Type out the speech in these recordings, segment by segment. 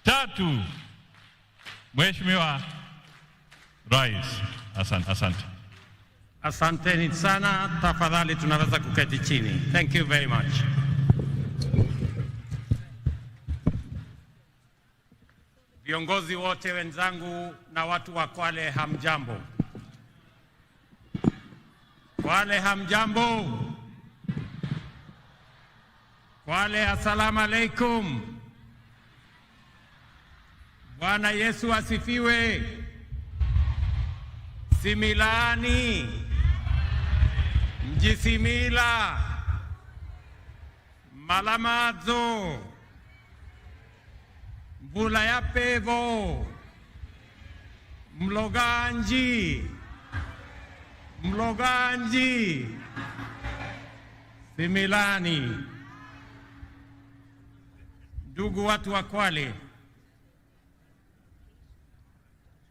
Tatu, Mheshimiwa Rais. Asante. Asanteni sana, tafadhali tunaweza kuketi chini. Thank you very much. Viongozi wote wenzangu na watu wa Kwale, hamjambo. Kwale, hamjambo. Kwale, assalamu alaikum. Bwana Yesu asifiwe. Similani, Mjisimila, Malamadzo, Mbula ya Pevo, Mloganji, Similani. Ndugu watu wa Kwale,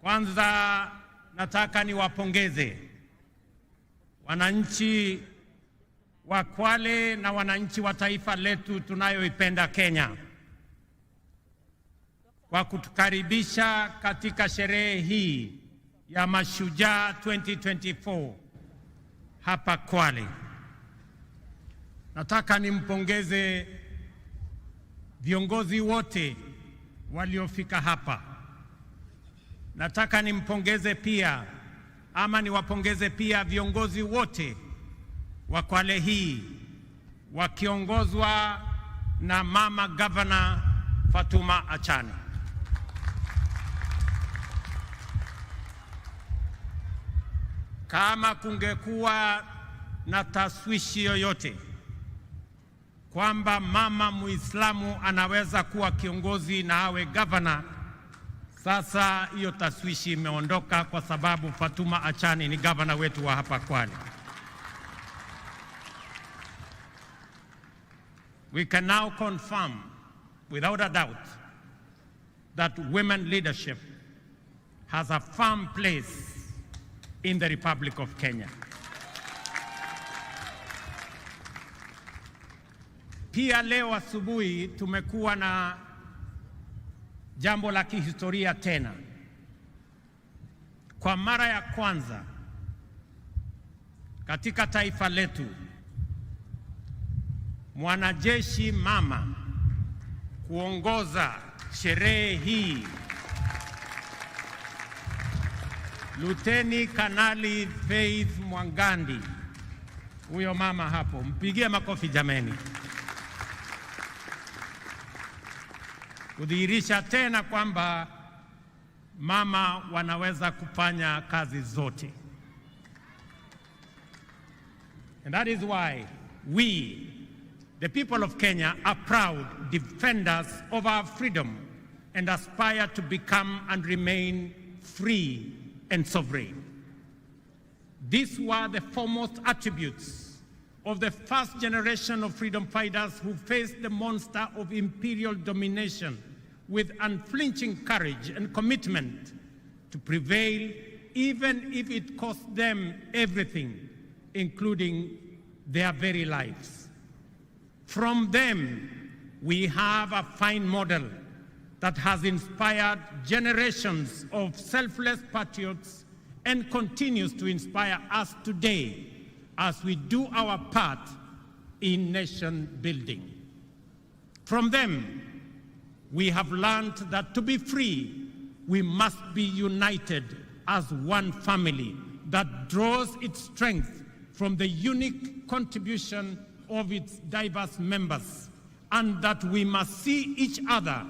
kwanza nataka niwapongeze wananchi wa Kwale na wananchi wa taifa letu tunayoipenda Kenya kwa kutukaribisha katika sherehe hii ya Mashujaa 2024 hapa Kwale. Nataka nimpongeze viongozi wote waliofika hapa. Nataka niwapongeze pia viongozi wote wa Kwale hii wakiongozwa na Mama Governor Fatuma Achani. Kama kungekuwa na taswishi yoyote kwamba mama Muislamu anaweza kuwa kiongozi na awe governor, sasa hiyo taswishi imeondoka, kwa sababu Fatuma Achani ni governor wetu wa hapa Kwale. We can now confirm without a doubt that women leadership has a firm place in the Republic of Kenya. Pia leo asubuhi tumekuwa na jambo la kihistoria tena. Kwa mara ya kwanza katika taifa letu, mwanajeshi mama kuongoza sherehe hii. Luteni Kanali Faith Mwangandi, huyo mama hapo, mpigie makofi jameni. Kudhihirisha tena kwamba mama wanaweza kufanya kazi zote. And that is why we, the people of Kenya, are proud defenders of our freedom and aspire to become and remain free and sovereign. These were the foremost attributes of the first generation of freedom fighters who faced the monster of imperial domination with unflinching courage and commitment to prevail, even if it cost them everything, including their very lives. From them, we have a fine model that has inspired generations of selfless patriots and continues to inspire us today as we do our part in nation building. From them, we have learned that to be free, we must be united as one family that draws its strength from the unique contribution of its diverse members, and that we must see each other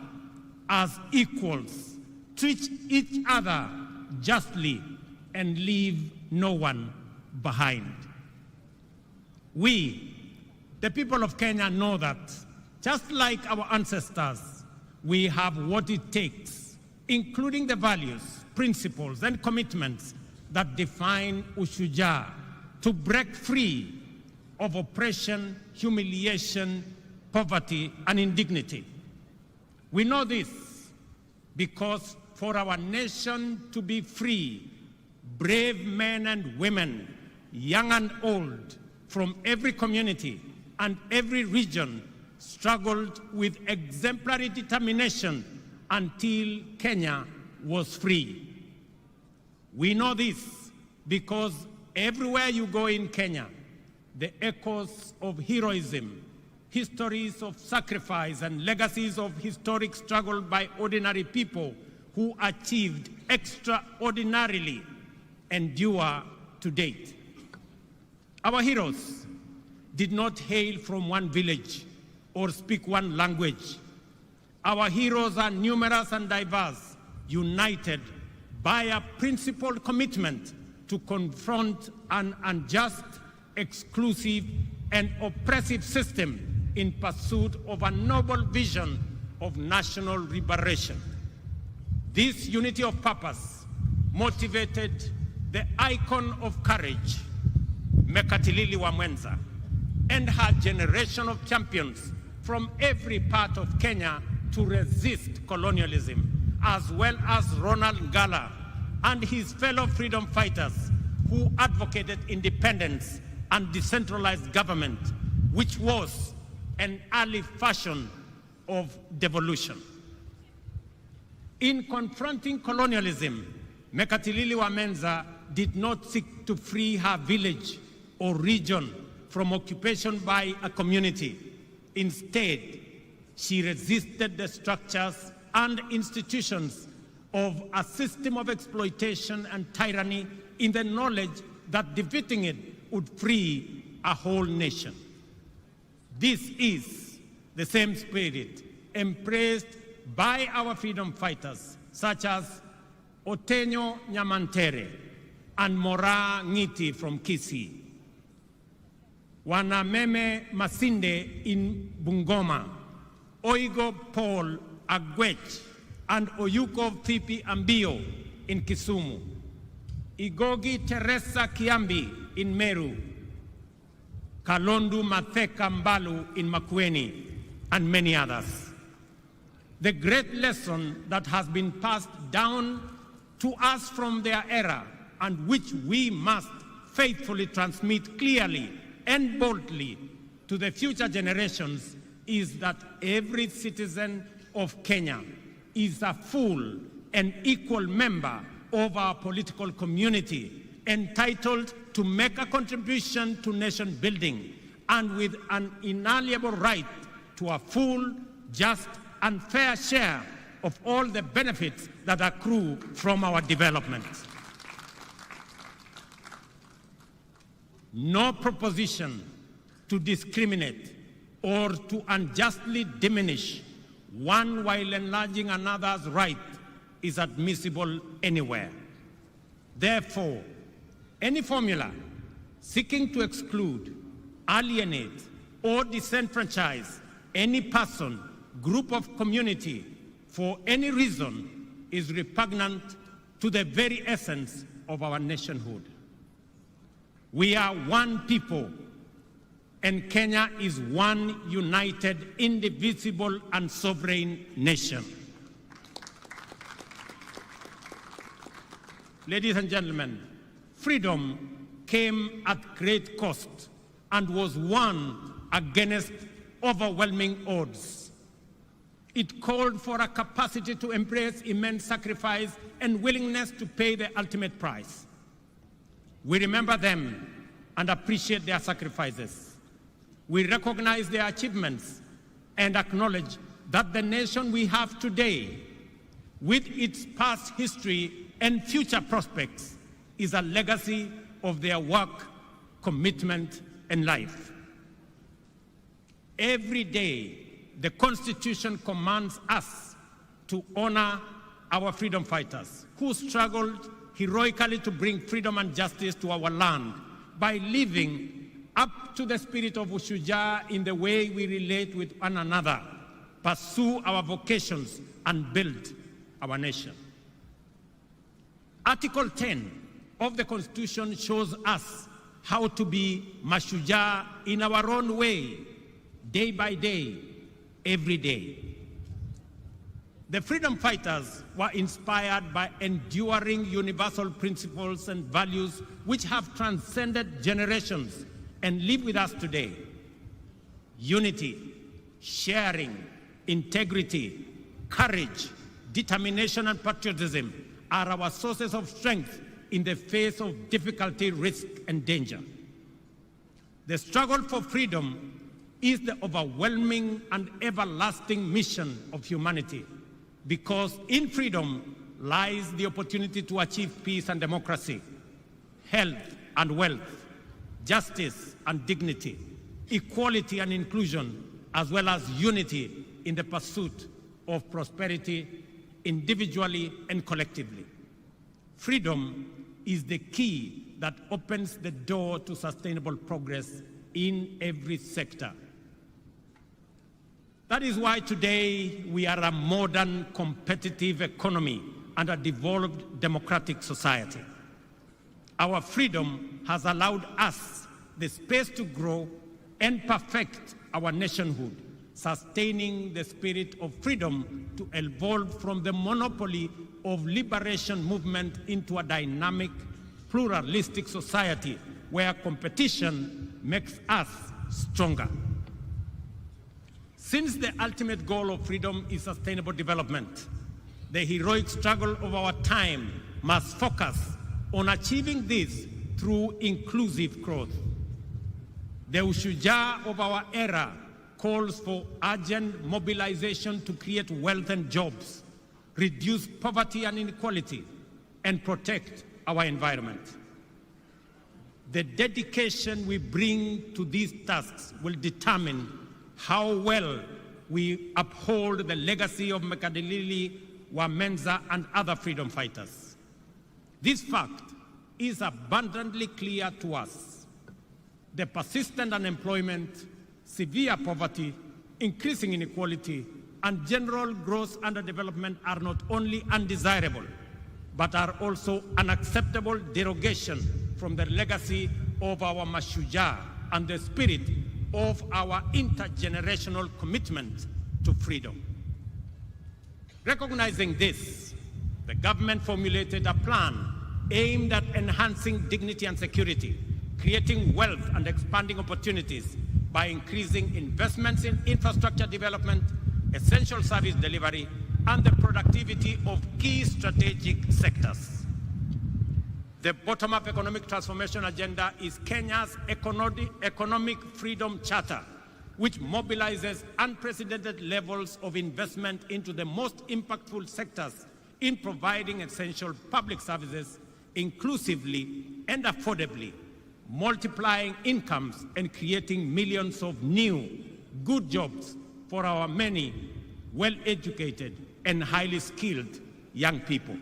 as equals, treat each other justly, and leave no one behind. We, the people of Kenya, know that just like our ancestors, we have what it takes, including the values, principles, and commitments that define Ushujaa, to break free of oppression, humiliation, poverty, and indignity. We know this because for our nation to be free, brave men and women, young and old, from every community and every region struggled with exemplary determination until Kenya was free. We know this because everywhere you go in Kenya, the echoes of heroism, histories of sacrifice, and legacies of historic struggle by ordinary people who achieved extraordinarily endure to date. Our heroes did not hail from one village or speak one language. Our heroes are numerous and diverse, united by a principled commitment to confront an unjust, exclusive, and oppressive system in pursuit of a noble vision of national liberation. This unity of purpose motivated the icon of courage, Mekatilili wa Mwenza, and her generation of champions from every part of Kenya to resist colonialism, as well as Ronald Ngala and his fellow freedom fighters who advocated independence and decentralized government, which was an early fashion of devolution. In confronting colonialism, Mekatilili wa Mwenza did not seek to free her village or region from occupation by a community. Instead, she resisted the structures and institutions of a system of exploitation and tyranny in the knowledge that defeating it would free a whole nation. This is the same spirit embraced by our freedom fighters, such as Otenyo Nyamantere and Mora Ngiti from Kisii, Wanameme Masinde in Bungoma, Oigo Paul Agwech and Oyuko Fipi Ambio in Kisumu, Igogi Teresa Kiambi in Meru, Kalondu Matheka Mbalu in Makueni, and many others. The great lesson that has been passed down to us from their era and which we must faithfully transmit clearly and boldly to the future generations is that every citizen of Kenya is a full and equal member of our political community, entitled to make a contribution to nation building and with an inalienable right to a full, just, and fair share of all the benefits that accrue from our development. No proposition to discriminate or to unjustly diminish one while enlarging another's right is admissible anywhere. Therefore, any formula seeking to exclude, alienate, or disenfranchise any person, group of community for any reason is repugnant to the very essence of our nationhood. We are one people, and Kenya is one united, indivisible, and sovereign nation. Ladies and gentlemen, freedom came at great cost and was won against overwhelming odds. It called for a capacity to embrace immense sacrifice and willingness to pay the ultimate price. We remember them and appreciate their sacrifices. We recognize their achievements and acknowledge that the nation we have today, with its past history and future prospects, is a legacy of their work, commitment, and life. Every day, the Constitution commands us to honor our freedom fighters who struggled heroically to bring freedom and justice to our land by living up to the spirit of Ushujaa in the way we relate with one another, pursue our vocations, and build our nation. Article 10 of the Constitution shows us how to be Mashujaa in our own way, day by day, every day. The freedom fighters were inspired by enduring universal principles and values which have transcended generations and live with us today. Unity, sharing, integrity, courage, determination, and patriotism are our sources of strength in the face of difficulty, risk, and danger. The struggle for freedom is the overwhelming and everlasting mission of humanity, because in freedom lies the opportunity to achieve peace and democracy, health and wealth, justice and dignity, equality and inclusion, as well as unity in the pursuit of prosperity individually and collectively. Freedom is the key that opens the door to sustainable progress in every sector. That is why today we are a modern, competitive economy and a devolved democratic society. Our freedom has allowed us the space to grow and perfect our nationhood, sustaining the spirit of freedom to evolve from the monopoly of liberation movement into a dynamic, pluralistic society where competition makes us stronger. Since the ultimate goal of freedom is sustainable development, the heroic struggle of our time must focus on achieving this through inclusive growth. The ushujaa of our era calls for urgent mobilization to create wealth and jobs, reduce poverty and inequality, and protect our environment. The dedication we bring to these tasks will determine how well we uphold the legacy of Mekadilili, Wamenza, and other freedom fighters. This fact is abundantly clear to us. The persistent unemployment, severe poverty, increasing inequality, and general gross underdevelopment are not only undesirable, but are also unacceptable derogation from the legacy of our mashujaa and the spirit of our intergenerational commitment to freedom. Recognizing this, the government formulated a plan aimed at enhancing dignity and security, creating wealth and expanding opportunities by increasing investments in infrastructure development, essential service delivery, and the productivity of key strategic sectors. The bottom-up economic transformation agenda is Kenya's economic freedom charter, which mobilizes unprecedented levels of investment into the most impactful sectors in providing essential public services inclusively and affordably, multiplying incomes and creating millions of new, good jobs for our many well-educated and highly skilled young people.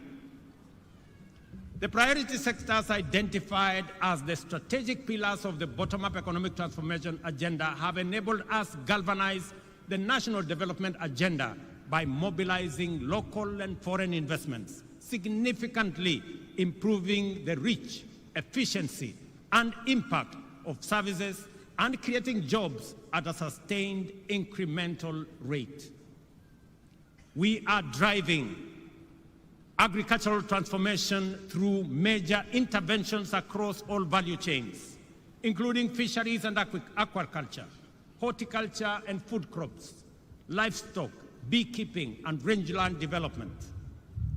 The priority sectors identified as the strategic pillars of the bottom-up economic transformation agenda have enabled us galvanize the national development agenda by mobilizing local and foreign investments, significantly improving the reach, efficiency, and impact of services, and creating jobs at a sustained incremental rate. We are driving agricultural transformation through major interventions across all value chains, including fisheries and aquaculture, horticulture and food crops, livestock, beekeeping, and rangeland development.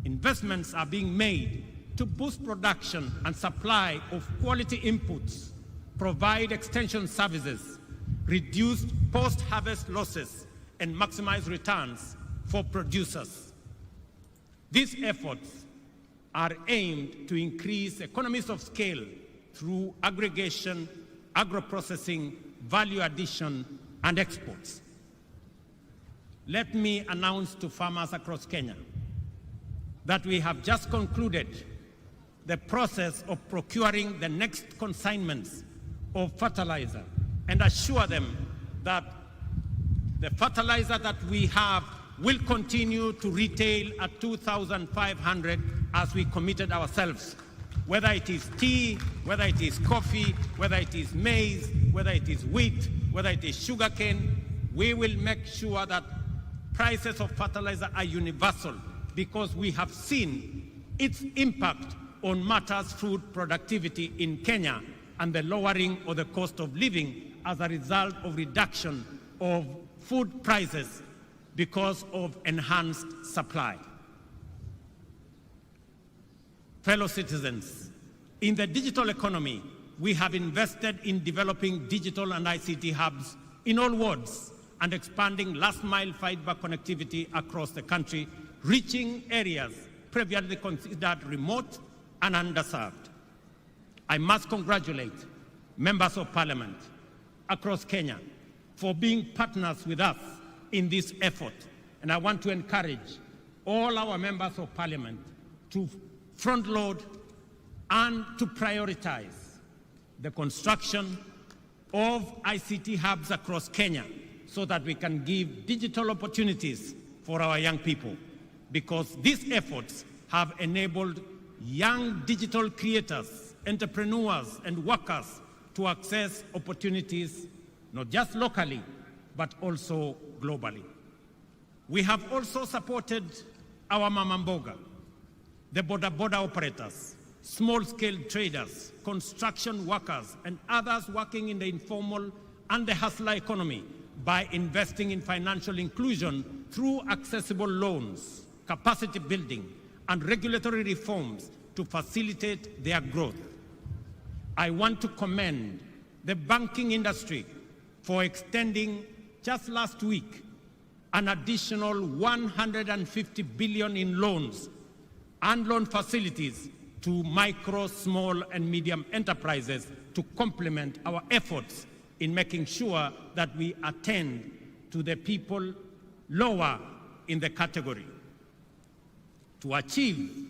Investments are being made to boost production and supply of quality inputs, provide extension services, reduce post-harvest losses, and maximize returns for producers. These efforts are aimed to increase economies of scale through aggregation, agro-processing, value addition, and exports. Let me announce to farmers across Kenya that we have just concluded the process of procuring the next consignments of fertilizer and assure them that the fertilizer that we have will continue to retail at 2,500 as we committed ourselves. Whether it is tea, whether it is coffee, whether it is maize, whether it is wheat, whether it is sugarcane, we will make sure that prices of fertilizer are universal, because we have seen its impact on matters food productivity in Kenya and the lowering of the cost of living as a result of reduction of food prices because of enhanced supply. Fellow citizens, in the digital economy, we have invested in developing digital and ICT hubs in all wards and expanding last-mile fiber connectivity across the country, reaching areas previously considered remote and underserved. I must congratulate members of parliament across Kenya for being partners with us in this effort. And I want to encourage all our members of parliament to front-load and to prioritize the construction of ICT hubs across Kenya so that we can give digital opportunities for our young people, because these efforts have enabled young digital creators, entrepreneurs, and workers to access opportunities not just locally, but also globally. We have also supported our mama mboga, the boda operators, small-scale traders, construction workers, and others working in the informal and the hustler economy by investing in financial inclusion through accessible loans, capacity building, and regulatory reforms to facilitate their growth. I want to commend the banking industry for extending, just last week, an additional 150 billion in loans and loan facilities to micro, small, and medium enterprises to complement our efforts in making sure that we attend to the people lower in the category. To achieve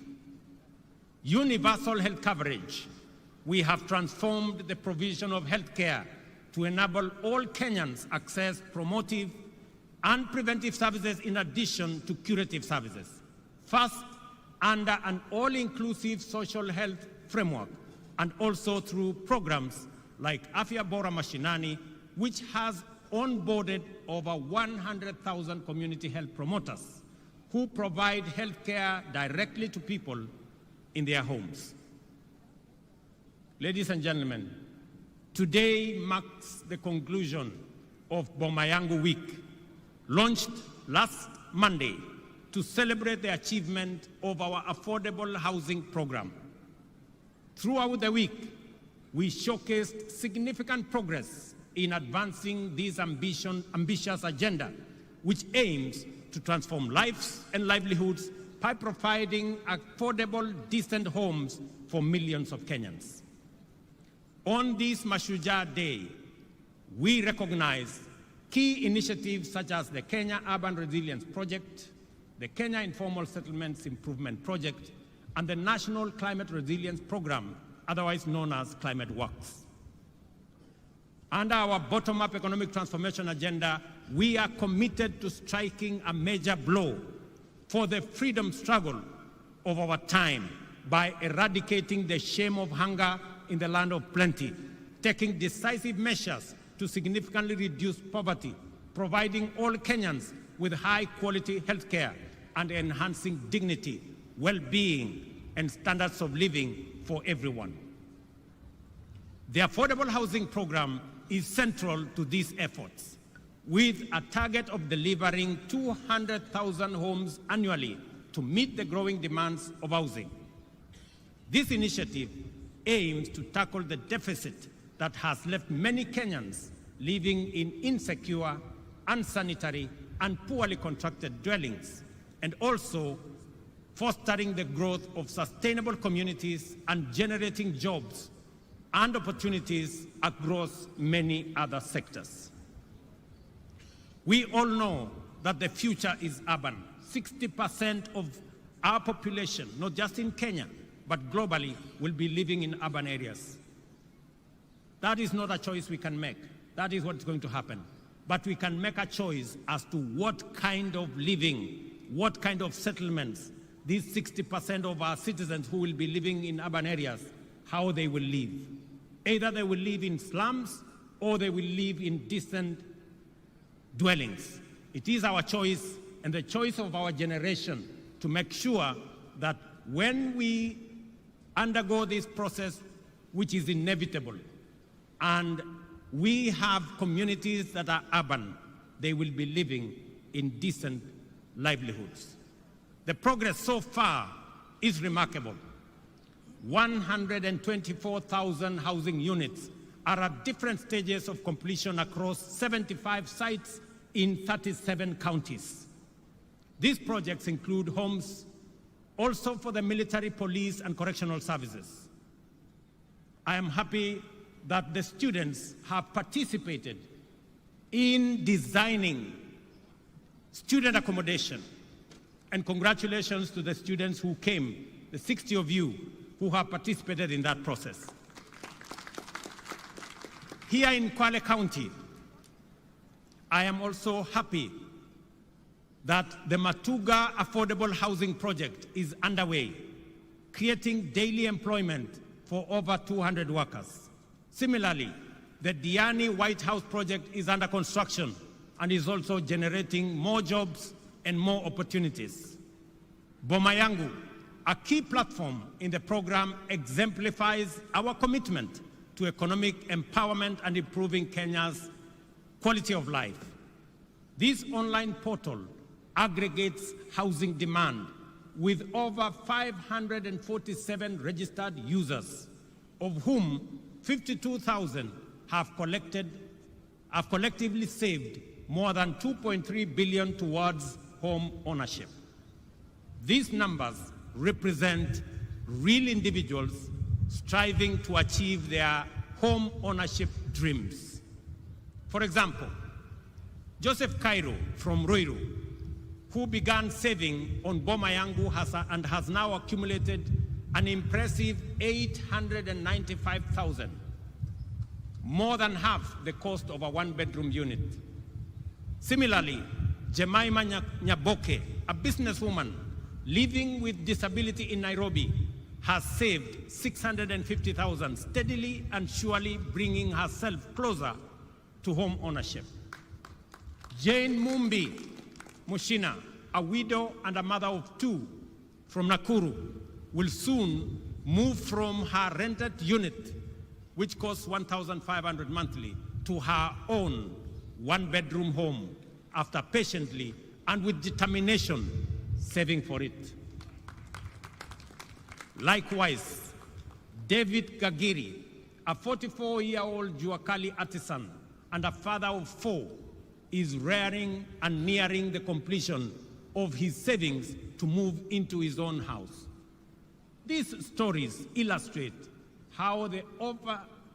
universal health coverage, we have transformed the provision of health care to enable all Kenyans access promotive and preventive services in addition to curative services. First, under an all-inclusive social health framework, and also through programs like Afya Bora Mashinani, which has onboarded over 100,000 community health promoters who provide health care directly to people in their homes. Ladies and gentlemen, today marks the conclusion of Boma Yangu Week, launched last Monday to celebrate the achievement of our affordable housing program. Throughout the week, we showcased significant progress in advancing this ambitious agenda, which aims to transform lives and livelihoods by providing affordable, decent homes for millions of Kenyans. On this Mashujaa Day, we recognize key initiatives such as the Kenya Urban Resilience Project, the Kenya Informal Settlements Improvement Project, and the National Climate Resilience Program, otherwise known as Climate Works. Under our bottom-up economic transformation agenda, we are committed to striking a major blow for the freedom struggle of our time by eradicating the shame of hunger in the land of plenty, taking decisive measures to significantly reduce poverty, providing all Kenyans with high-quality health care, and enhancing dignity, well-being, and standards of living for everyone. The Affordable Housing Program is central to these efforts, with a target of delivering 200,000 homes annually to meet the growing demands of housing. This initiative aims to tackle the deficit that has left many Kenyans living in insecure, unsanitary, and poorly constructed dwellings, and also fostering the growth of sustainable communities and generating jobs and opportunities across many other sectors. We all know that the future is urban. 60% of our population, not just in Kenya, but globally, will be living in urban areas. That is not a choice we can make. That is what's going to happen. But we can make a choice as to what kind of living, what kind of settlements these 60% of our citizens who will be living in urban areas, how they will live. Either they will live in slums or they will live in decent dwellings. It is our choice and the choice of our generation to make sure that when we undergo this process, which is inevitable, and we have communities that are urban, they will be living in decent livelihoods. The progress so far is remarkable. 124,000 housing units are at different stages of completion across 75 sites in 37 counties. These projects include homes also for the military, police, and correctional services. I am happy that the students have participated in designing student accommodation, and congratulations to the students who came, the 60 of you who have participated in that process. Here in Kwale County, I am also happy that the Matuga Affordable Housing Project is underway, creating daily employment for over 200 workers. Similarly, the Diani White House project is under construction and is also generating more jobs and more opportunities. Boma Yangu, a key platform in the program, exemplifies our commitment to economic empowerment and improving Kenya's quality of life. This online portal aggregates housing demand with over 547 registered users, of whom 52,000 have collectively saved more than 2.3 billion towards home ownership. These numbers represent real individuals striving to achieve their home ownership dreams. For example, Joseph Cairo from Ruiru, who began saving on Boma Yangu and has now accumulated an impressive 895,000, more than half the cost of a one-bedroom unit. Similarly, Jemima Nyaboke, a businesswoman living with disability in Nairobi, has saved 650,000, steadily and surely bringing herself closer to home ownership. Jane Mumbi Mushina, a widow and a mother of two from Nakuru, will soon move from her rented unit, which costs 1,500 monthly, to her own one-bedroom home after patiently and with determination saving for it. Likewise, David Gagiri, a 44-year-old Juakali artisan and a father of 4, is rearing and nearing the completion of his savings to move into his own house. These stories illustrate how the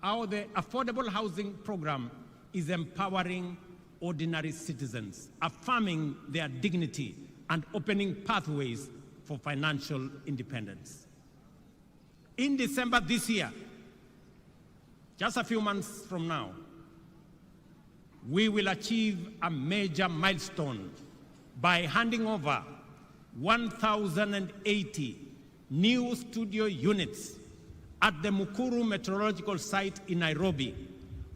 affordable housing program is empowering ordinary citizens, affirming their dignity and opening pathways for financial independence. In December this year, just a few months from now, we will achieve a major milestone by handing over 1,080 new studio units at the Mukuru Meteorological Site in Nairobi,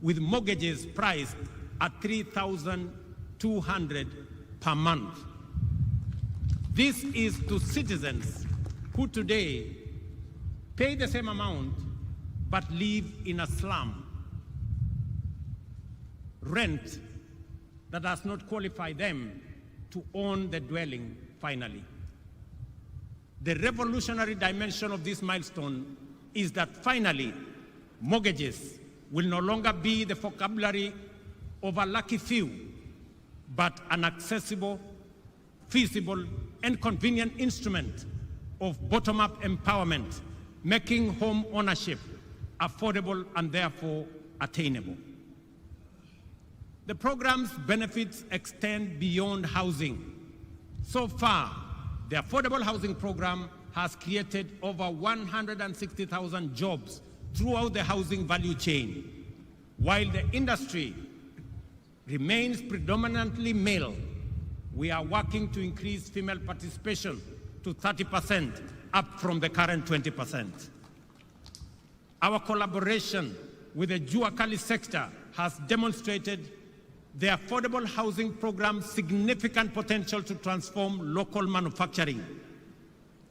with mortgages priced at 3,200 per month. This is to citizens who today pay the same amount but live in a slum, rent that does not qualify them to own the dwelling finally. The revolutionary dimension of this milestone is that finally mortgages will no longer be the vocabulary of a lucky few, but an accessible, feasible, and convenient instrument of bottom-up empowerment, making home ownership affordable and therefore attainable. The program's benefits extend beyond housing. So far, the Affordable Housing Program has created over 160,000 jobs throughout the housing value chain. While the industry remains predominantly male, we are working to increase female participation to 30%, up from the current 20%. Our collaboration with the Juakali sector has demonstrated the Affordable Housing Program's significant potential to transform local manufacturing.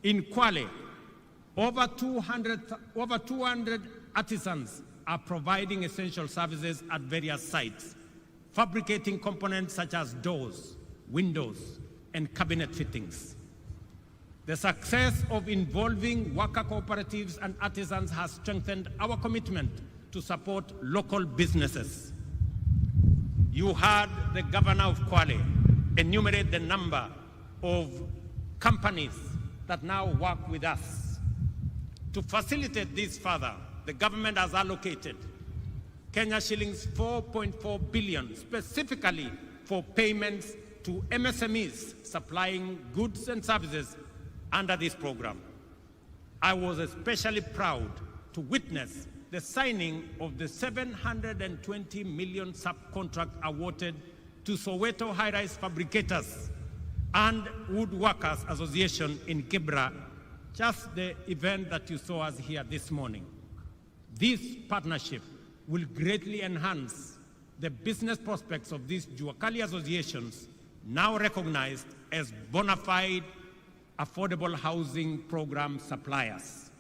In Kwale, over 200 artisans are providing essential services at various sites, fabricating components such as doors, windows, and cabinet fittings. The success of involving worker cooperatives and artisans has strengthened our commitment to support local businesses. You heard the governor of Kwale enumerate the number of companies that now work with us. To facilitate this further, the government has allocated Kenya shillings 4.4 billion specifically for payments to MSMEs supplying goods and services under this program. I was especially proud to witness the signing of the 720 million subcontract awarded to Soweto High-Rise Fabricators and Woodworkers Association in Kibra, just the event that you saw us here this morning. This partnership will greatly enhance the business prospects of these Juakali associations, now recognized as bona fide affordable housing program suppliers.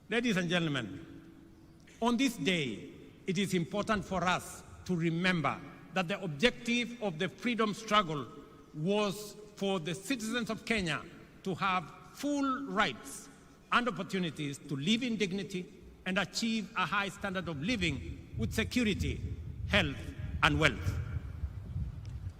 Ladies and gentlemen, on this day, it is important for us to remember that the objective of the freedom struggle was for the citizens of Kenya to have full rights and opportunities to live in dignity and achieve a high standard of living with security, health, and wealth.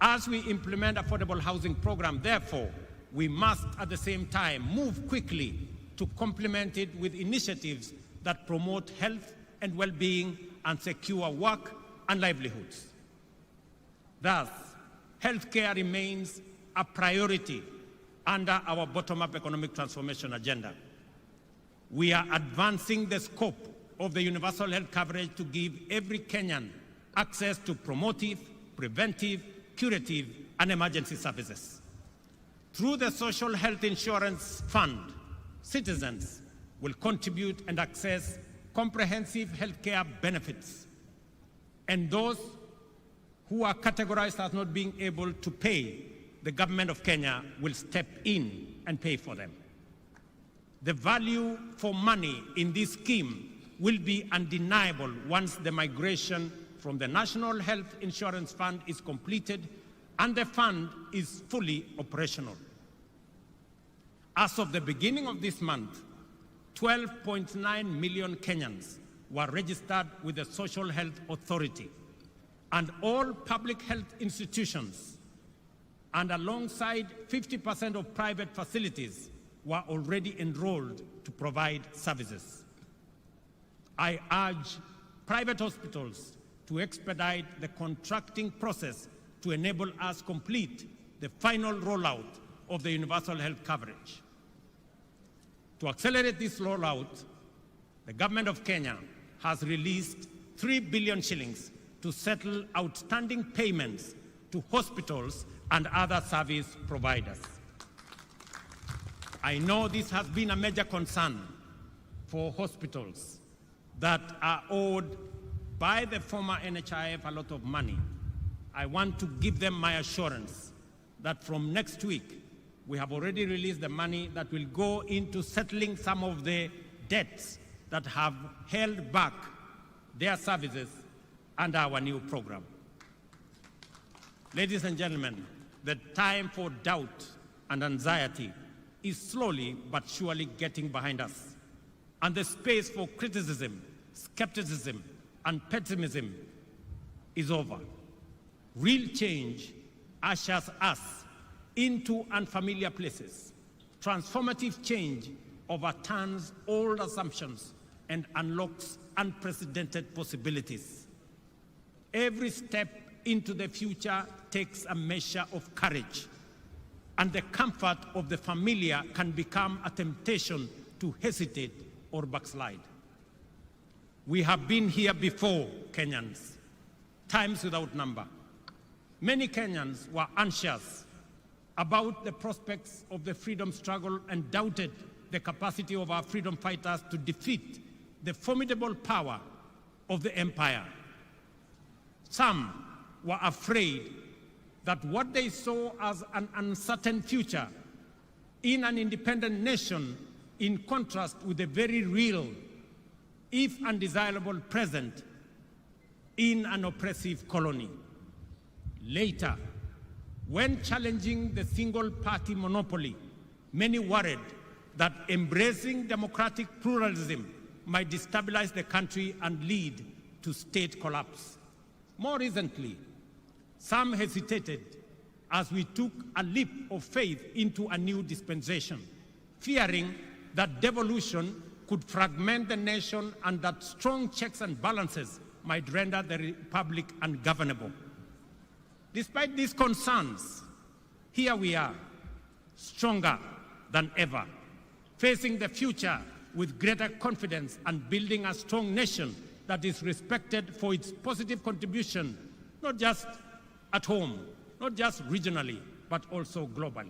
As we implement affordable housing program, therefore, we must at the same time move quickly to complement it with initiatives that promote health and well-being and secure work and livelihoods. Thus, healthcare remains a priority under our bottom-up economic transformation agenda. We are advancing the scope of the universal health coverage to give every Kenyan access to promotive, preventive, curative, and emergency services. Through the Social Health Insurance Fund, citizens will contribute and access comprehensive healthcare benefits, and those who are categorized as not being able to pay, the government of Kenya will step in and pay for them. The value for money in this scheme will be undeniable once the migration from the National Health Insurance Fund is completed and the fund is fully operational. As of the beginning of this month, 12.9 million Kenyans were registered with the Social Health Authority, and all public health institutions, and alongside 50% of private facilities, were already enrolled to provide services. I urge private hospitals to expedite the contracting process to enable us complete the final rollout of the universal health coverage. To accelerate this rollout, the government of Kenya has released 3 billion shillings to settle outstanding payments to hospitals and other service providers. I know this has been a major concern for hospitals that are owed by the former NHIF a lot of money. I want to give them my assurance that from next week, we have already released the money that will go into settling some of the debts that have held back their services under our new program. Ladies and gentlemen, the time for doubt and anxiety is slowly but surely getting behind us, and the space for criticism, skepticism, and pessimism is over. Real change ushers us into unfamiliar places. Transformative change overturns old assumptions and unlocks unprecedented possibilities. Every step into the future takes a measure of courage, and the comfort of the familiar can become a temptation to hesitate or backslide. We have been here before, Kenyans, times without number. Many Kenyans were anxious about the prospects of the freedom struggle and doubted the capacity of our freedom fighters to defeat the formidable power of the empire. Some were afraid that what they saw as an uncertain future in an independent nation, in contrast with the very real, if undesirable, present in an oppressive colony. Later, When challenging the single-party monopoly, many worried that embracing democratic pluralism might destabilize the country and lead to state collapse. More recently, some hesitated as we took a leap of faith into a new dispensation, fearing that devolution could fragment the nation and that strong checks and balances might render the republic ungovernable. Despite these concerns, here we are, stronger than ever, facing the future with greater confidence and building a strong nation that is respected for its positive contribution, not just at home, not just regionally, but also globally.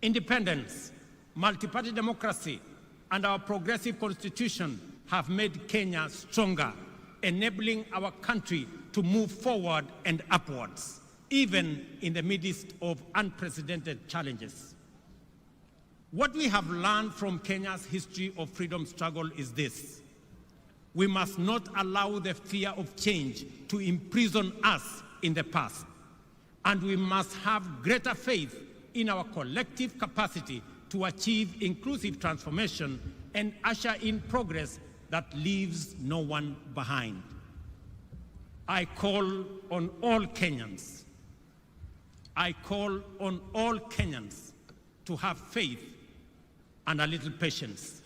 Independence, multi-party democracy, and our progressive constitution have made Kenya stronger, enabling our country to move forward and upwards, even in the midst of unprecedented challenges. What we have learned from Kenya's history of freedom struggle is this: we must not allow the fear of change to imprison us in the past, and we must have greater faith in our collective capacity to achieve inclusive transformation and usher in progress that leaves no one behind. I call on all Kenyans. I call on all Kenyans to have faith and a little patience.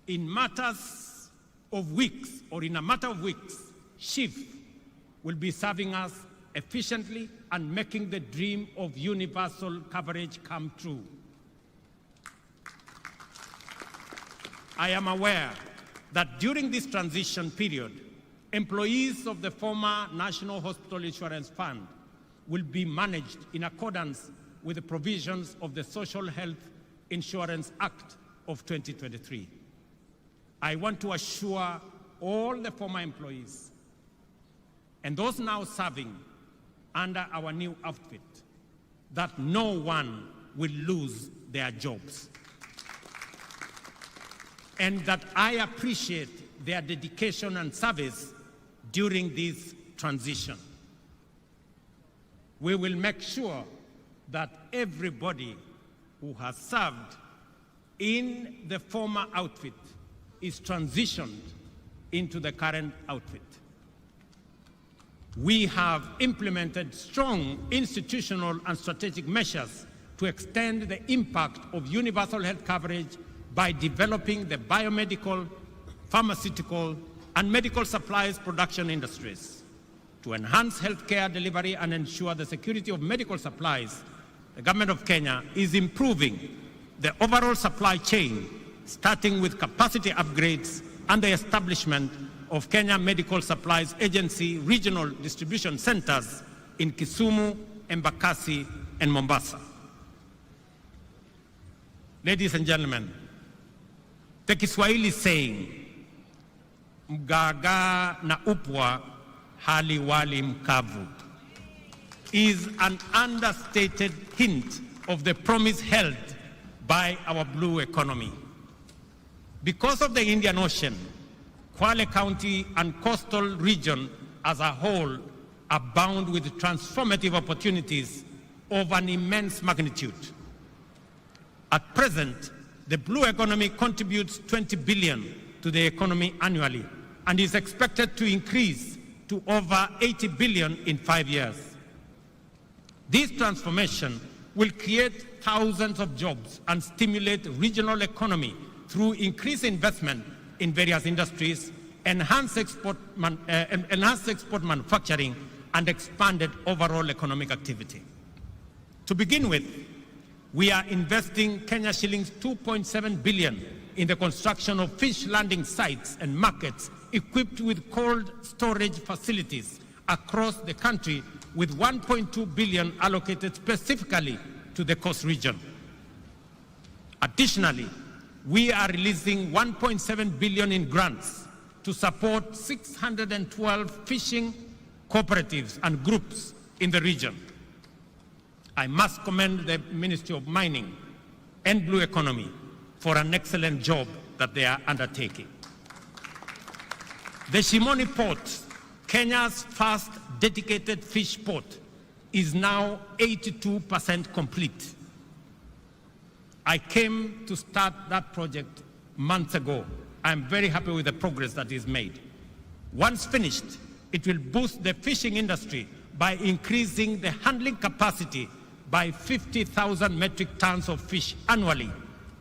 In matters of weeks, or in a matter of weeks, SHIF will be serving us efficiently and making the dream of universal coverage come true. I am aware that during this transition period, employees of the former National Hospital Insurance Fund will be managed in accordance with the provisions of the Social Health Insurance Act of 2023. I want to assure all the former employees and those now serving under our new outfit that no one will lose their jobs, and that I appreciate their dedication and service during this transition. We will make sure that everybody who has served in the former outfit is transitioned into the current outfit. We have implemented strong institutional and strategic measures to extend the impact of universal health coverage by developing the biomedical, pharmaceutical, and medical supplies production industries. To enhance healthcare delivery and ensure the security of medical supplies, the government of Kenya is improving the overall supply chain, starting with capacity upgrades and the establishment of Kenya Medical Supplies Agency regional distribution centers in Kisumu, Embakasi, and Mombasa. Ladies and gentlemen, the Kiswahili saying, mgaga na upwa hali wali mkavu, is an understated hint of the promise held by our blue economy. Because of the Indian Ocean, Kwale County and coastal region as a whole abound with transformative opportunities of an immense magnitude. At present, the blue economy contributes 20 billion to the economy annually and is expected to increase to over 80 billion in 5 years. This transformation will create thousands of jobs and stimulate regional economy through increased investment in various industries, enhanced export manufacturing, and expanded overall economic activity. To begin with, we are investing Kenya shillings 2.7 billion in the construction of fish landing sites and markets equipped with cold storage facilities across the country, with 1.2 billion allocated specifically to the coast region. Additionally, we are releasing 1.7 billion in grants to support 612 fishing cooperatives and groups in the region. I must commend the Ministry of Mining and Blue Economy for an excellent job that they are undertaking. The Shimoni Port, Kenya's first dedicated fish port, is now 82% complete. I came to start that project months ago. I'm very happy with the progress that is made. Once finished, it will boost the fishing industry by increasing the handling capacity by 50,000 metric tons of fish annually,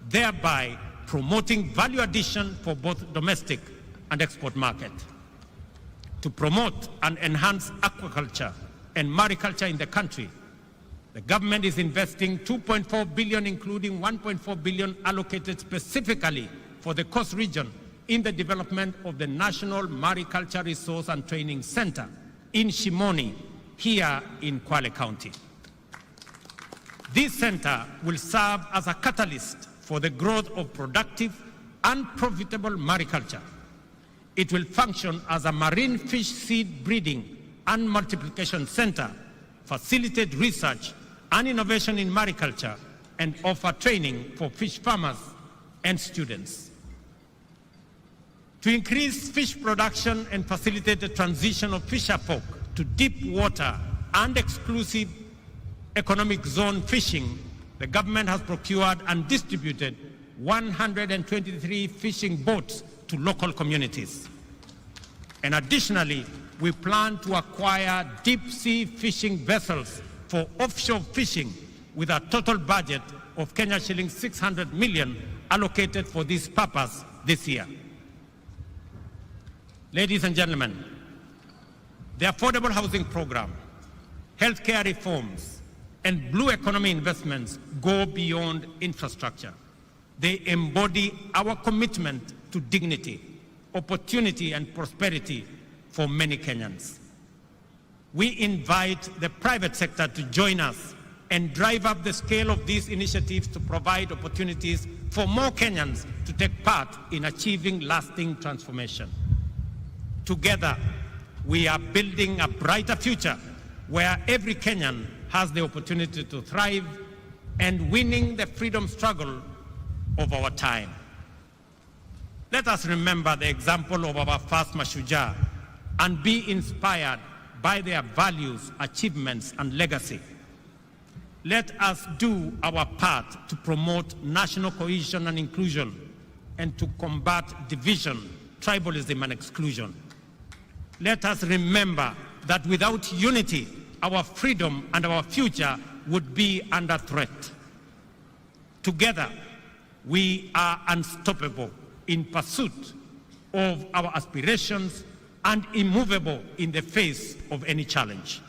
thereby promoting value addition for both domestic and export market. To promote and enhance aquaculture and mariculture in the country, the government is investing 2.4 billion, including 1.4 billion allocated specifically for the Coast region in the development of the National Mariculture Resource and Training Center in Shimoni, here in Kwale County. This center will serve as a catalyst for the growth of productive and profitable mariculture. It will function as a marine fish seed breeding and multiplication center, facilitate research and innovation in mariculture, and offer training for fish farmers and students. To increase fish production and facilitate the transition of fisherfolk to deep water and exclusive economic zone fishing, the government has procured and distributed 123 fishing boats to local communities. And additionally, we plan to acquire deep sea fishing vessels for offshore fishing with a total budget of Kenya shillings 600 million allocated for this purpose this year. Ladies and gentlemen, the affordable housing program, healthcare reforms, and blue economy investments go beyond infrastructure. They embody our commitment to dignity, opportunity, and prosperity for many Kenyans. We invite the private sector to join us and drive up the scale of these initiatives to provide opportunities for more Kenyans to take part in achieving lasting transformation. Together, we are building a brighter future where every Kenyan has the opportunity to thrive and winning the freedom struggle of our time. Let us remember the example of our first Mashujaa and be inspired by their values, achievements, and legacy. Let us do our part to promote national cohesion and inclusion and to combat division, tribalism, and exclusion. Let us remember that without unity, our freedom and our future would be under threat. Together, we are unstoppable in pursuit of our aspirations and immovable in the face of any challenge.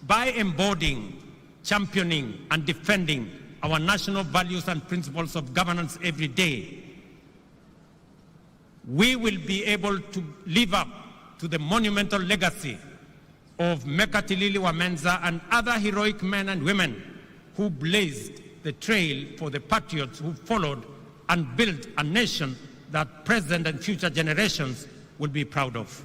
By embodying, championing, and defending our national values and principles of governance every day, we will be able to live up to the monumental legacy of Mekatilili Wamenza and other heroic men and women who blazed the trail for the patriots who followed and built a nation that present and future generations will be proud of.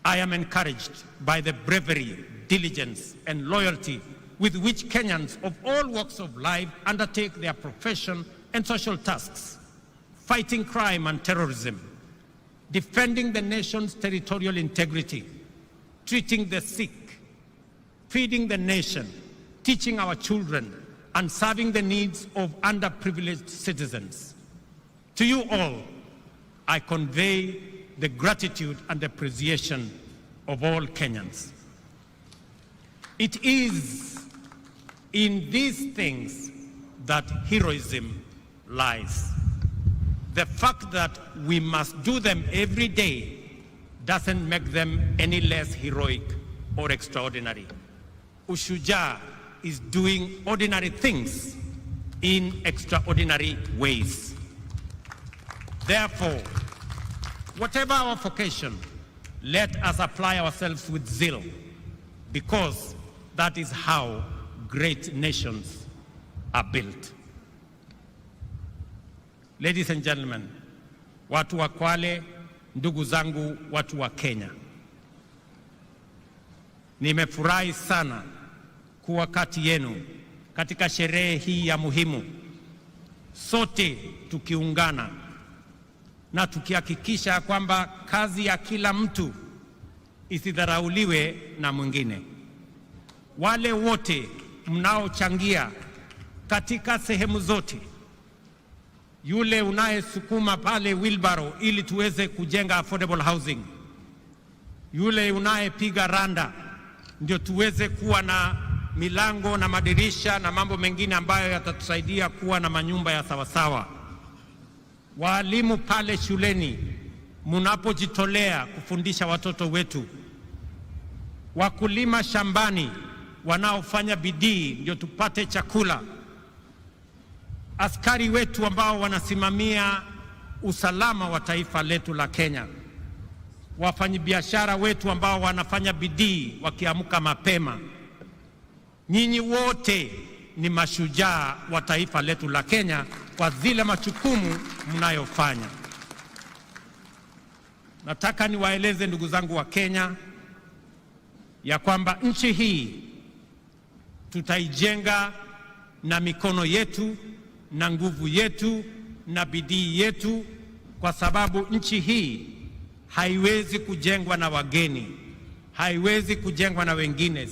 I am encouraged by the bravery, diligence, and loyalty with which Kenyans of all walks of life undertake their profession and social tasks, fighting crime and terrorism, defending the nation's territorial integrity, treating the sick, feeding the nation, teaching our children, and serving the needs of underprivileged citizens. To you all, I convey the gratitude and appreciation of all Kenyans. It is in these things that heroism lies. The fact that we must do them every day doesn't make them any less heroic or extraordinary. Ushujaa is doing ordinary things in extraordinary ways. Therefore, whatever our vocation, let us apply ourselves with zeal, because that is how great nations are built. Ladies and gentlemen, watu wa Kwale, ndugu zangu watu wa Kenya, nimefurahi sana kuwa kati yenu katika sherehe hii ya muhimu, sote tukiungana na tukihakikisha kwamba kazi ya kila mtu isidharauliwe na mwingine. Wale wote mnaochangia katika sehemu zote, yule unayesukuma pale wheelbarrow ili tuweze kujenga affordable housing, yule unayepiga randa ndio tuweze kuwa na milango na madirisha na mambo mengine ambayo yatatusaidia kuwa na manyumba ya sawasawa. Walimu pale shuleni mnapojitolea kufundisha watoto wetu, wakulima shambani wanaofanya bidii ndio tupate chakula, askari wetu ambao wanasimamia usalama wa taifa letu la Kenya, wafanyabiashara wetu ambao wanafanya bidii wakiamka mapema. Nyinyi wote ni mashujaa wa taifa letu la Kenya kwa zile majukumu mnayofanya. Nataka niwaeleze ndugu zangu wa Kenya ya kwamba nchi hii tutaijenga na mikono yetu na nguvu yetu na bidii yetu, kwa sababu nchi hii haiwezi kujengwa na wageni, haiwezi kujengwa na wengine.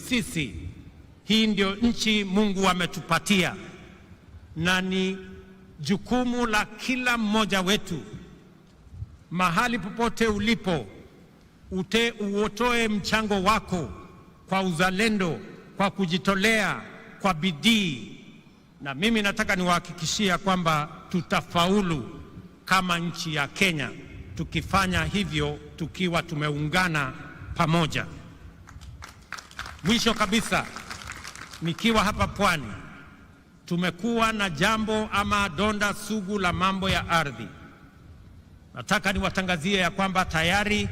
Hii ndio nchi Mungu ametupatia, na ni jukumu la kila mmoja wetu, mahali popote ulipo, uotoe mchango wako kwa uzalendo, kwa kujitolea, kwa bidii. Na mimi nataka niwahakikishia kwamba tutafaulu kama nchi ya Kenya tukifanya hivyo, tukiwa tumeungana pamoja. Mwisho kabisa, nikiwa hapa Pwani, tumekuwa na jambo ama donda sugu la mambo ya ardhi. Nataka niwatangazie ya kwamba tayari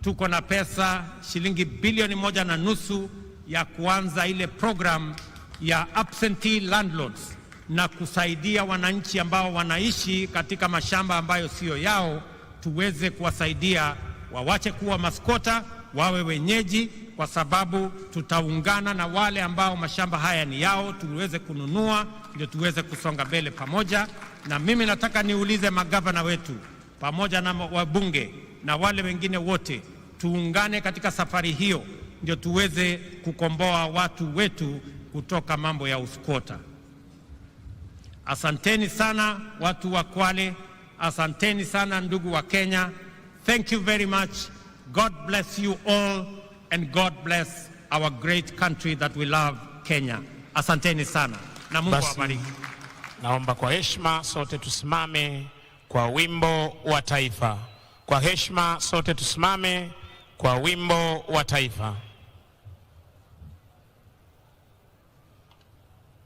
tuko na pesa shilingi bilioni 1.5 ya kuanza ile program ya absentee landlords na kusaidia wananchi ambao wanaishi katika mashamba ambayo sio yao, tuweze kuwasaidia wawache kuwa maskota, wawe wenyeji, kwa sababu tutaungana na wale ambao mashamba haya ni yao, tuweze kununua, ndio tuweze kusonga mbele pamoja. Na mimi nataka niulize magavana wetu pamoja na wabunge na wale wengine wote, tuungane katika safari hiyo, ndio tuweze kukomboa watu wetu kutoka mambo ya uskota. Asanteni sana watu wa Kwale, asanteni sana ndugu wa Kenya. Thank you very much. God bless you all, and God bless our great country that we love, Kenya. Asanteni sana na Mungu awabariki. Naomba kwa heshima sote tusimame kwa wimbo wa taifa. Kwa heshima sote tusimame kwa wimbo wa taifa.